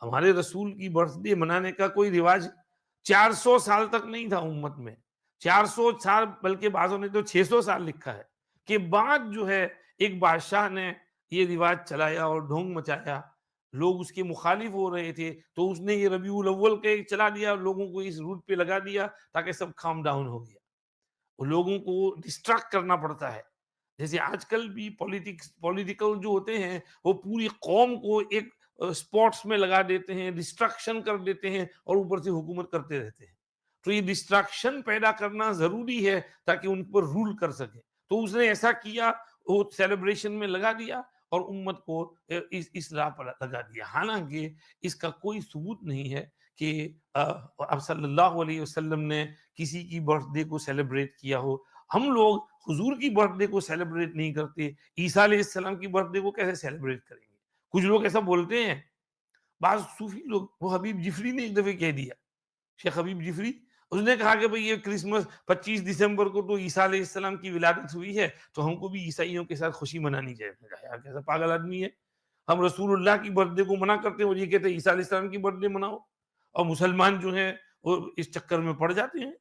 ہمارے رسول کی برتھ ڈے منانے کا کوئی رواج 400 سال تک نہیں تھا امت میں، 400 سال، بلکہ بعضوں نے تو 600 سال لکھا ہے، کہ بعد جو ہے ایک بادشاہ نے یہ رواج چلایا اور ڈھونگ مچایا، لوگ اس کے مخالف ہو رہے تھے تو اس نے یہ ربیع الاول کے چلا دیا، لوگوں کو اس روٹ پہ لگا دیا، تاکہ سب کام ڈاؤن ہو گیا۔ اور لوگوں کو ڈسٹریکٹ کرنا پڑتا ہے، جیسے آج کل بھی پولیٹیکل جو ہوتے ہیں وہ پوری قوم کو ایک اسپورٹس میں لگا دیتے ہیں، ڈسٹریکشن کر دیتے ہیں اور اوپر سے حکومت کرتے رہتے ہیں۔ تو یہ ڈسٹریکشن پیدا کرنا ضروری ہے تاکہ ان پر رول کر سکے۔ تو اس نے ایسا کیا، وہ سیلیبریشن میں لگا دیا اور امت کو اس راہ پر لگا دیا، حالانکہ اس کا کوئی ثبوت نہیں ہے کہ اب صلی اللہ علیہ وسلم نے کسی کی برتھ ڈے کو سیلیبریٹ کیا ہو۔ ہم لوگ حضور کی برتھ ڈے کو سیلیبریٹ نہیں کرتے، عیسیٰ علیہ السلام کی برتھ ڈے کو کیسے سیلیبریٹ کریں گے؟ کچھ لوگ ایسا بولتے ہیں، بعض صوفی لوگ، وہ حبیب جفری نے ایک دفعہ کہہ دیا، شیخ حبیب جفری، اس نے کہا کہ بھئی یہ کرسمس 25 دسمبر کو تو عیسیٰ علیہ السلام کی ولادت ہوئی ہے، تو ہم کو بھی عیسائیوں کے ساتھ خوشی منانی چاہیے۔ میں نے کہا یار کیسا پاگل آدمی ہے، ہم رسول اللہ کی برتھ ڈے کو منع کرتے ہیں اور یہ کہتے ہیں عیسیٰ علیہ السلام کی برتھ ڈے مناؤ، اور مسلمان جو ہیں وہ اس چکر میں پڑ جاتے ہیں۔